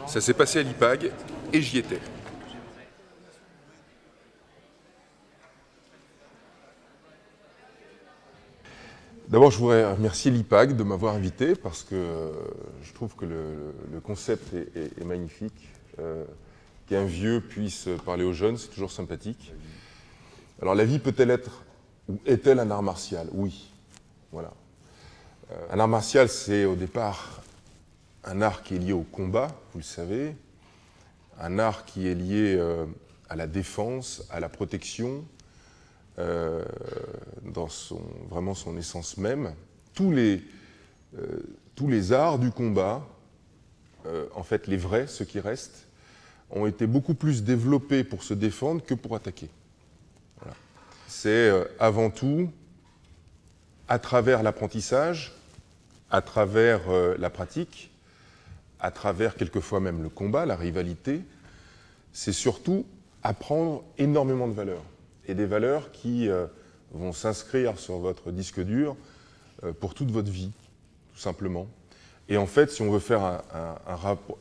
Ça s'est passé à l'IPAG et j'y étais. D'abord, je voudrais remercier l'IPAG de m'avoir invité parce que je trouve que le concept est magnifique. Qu'un vieux puisse parler aux jeunes, c'est toujours sympathique. Alors, la vie peut-elle être ou est-elle un art martial? Oui. Voilà. Un art martial, c'est au départ un art qui est lié au combat, vous le savez, un art qui est lié à la défense, à la protection, dans vraiment son essence même. Tous les arts du combat, en fait les vrais, ceux qui restent, ont été beaucoup plus développés pour se défendre que pour attaquer. Voilà. C'est avant tout, à travers l'apprentissage, à travers la pratique, à travers quelquefois même le combat, la rivalité, c'est surtout apprendre énormément de valeurs. Et des valeurs qui vont s'inscrire sur votre disque dur pour toute votre vie, tout simplement. Et en fait, si on veut faire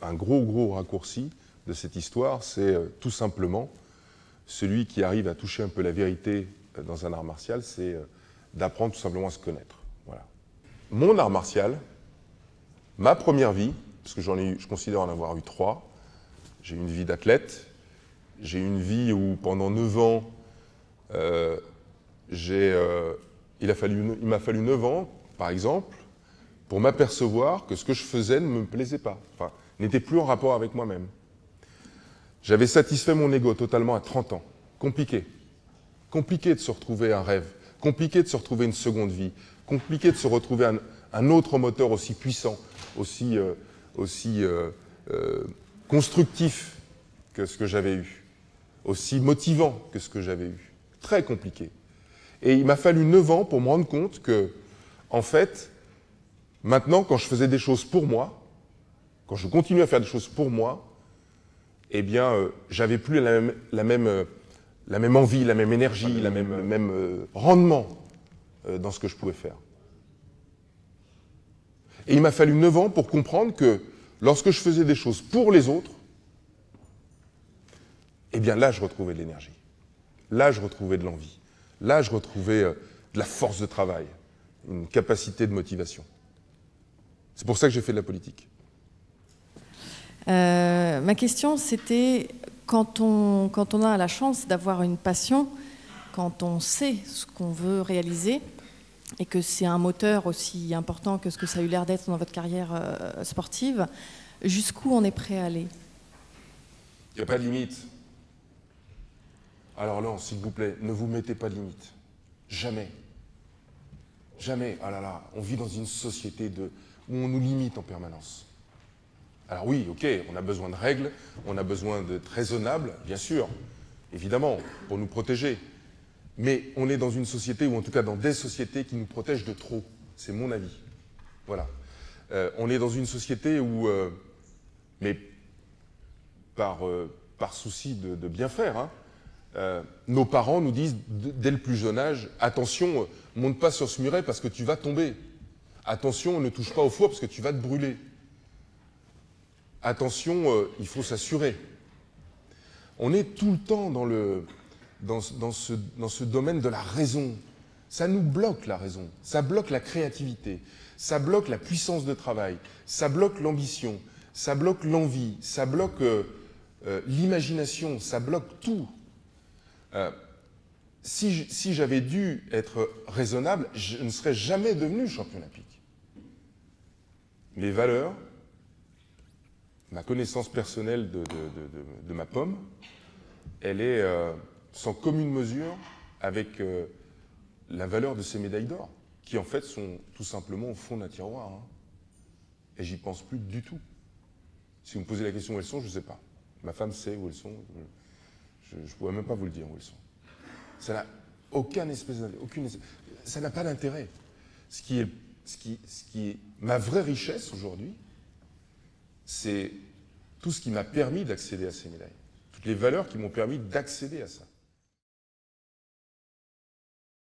un gros raccourci de cette histoire, c'est tout simplement celui qui arrive à toucher un peu la vérité dans un art martial, c'est d'apprendre tout simplement à se connaître. Voilà. Mon art martial, ma première vie, parce que je considère en avoir eu 3, j'ai eu une vie d'athlète, j'ai eu une vie où pendant 9 ans, il m'a fallu 9 ans, par exemple, pour m'apercevoir que ce que je faisais ne me plaisait pas, enfin, n'était plus en rapport avec moi-même. J'avais satisfait mon ego totalement à 30 ans. Compliqué. Compliqué de se retrouver un rêve, compliqué de se retrouver une seconde vie, compliqué de se retrouver un autre moteur aussi puissant, aussi constructif que ce que j'avais eu, aussi motivant que ce que j'avais eu. Très compliqué. Et il m'a fallu 9 ans pour me rendre compte que, en fait, maintenant, quand je faisais des choses pour moi, quand je continuais à faire des choses pour moi, eh bien, j'avais plus la même envie, la même énergie, le même rendement dans ce que je pouvais faire. Et il m'a fallu 9 ans pour comprendre que lorsque je faisais des choses pour les autres, eh bien là, je retrouvais de l'énergie. Là, je retrouvais de l'envie. Là, je retrouvais de la force de travail, une capacité de motivation. C'est pour ça que j'ai fait de la politique. Ma question, c'était quand on a la chance d'avoir une passion, quand on sait ce qu'on veut réaliser, et que c'est un moteur aussi important que ce que ça a eu l'air d'être dans votre carrière sportive, jusqu'où on est prêt à aller? Il n'y a pas de limite. Alors non, s'il vous plaît, ne vous mettez pas de limite. Jamais. Jamais. Ah là là, on vit dans une société où on nous limite en permanence. Alors oui, ok, on a besoin de règles, on a besoin d'être raisonnable, bien sûr, évidemment, pour nous protéger. Mais on est dans une société, ou en tout cas dans des sociétés qui nous protègent de trop. C'est mon avis. Voilà. On est dans une société où, mais par souci de bien faire, hein, nos parents nous disent dès le plus jeune âge, attention, monte pas sur ce muret parce que tu vas tomber. Attention, ne touche pas au four parce que tu vas te brûler. Attention, il faut s'assurer. On est tout le temps dans ce domaine de la raison. Ça nous bloque la raison, ça bloque la créativité, ça bloque la puissance de travail, ça bloque l'ambition, ça bloque l'envie, ça bloque l'imagination, ça bloque tout. Si j'avais dû être raisonnable, je ne serais jamais devenu champion olympique. Les valeurs, ma connaissance personnelle de ma pomme, elle est sans commune mesure avec la valeur de ces médailles d'or, qui en fait sont tout simplement au fond d'un tiroir. Hein. Et j'y pense plus du tout. Si vous me posez la question où elles sont, je ne sais pas. Ma femme sait où elles sont. Je ne pourrais même pas vous le dire où elles sont. Ça n'a ça n'a pas d'intérêt. Ce qui est ma vraie richesse aujourd'hui, c'est tout ce qui m'a permis d'accéder à ces médailles. Toutes les valeurs qui m'ont permis d'accéder à ça.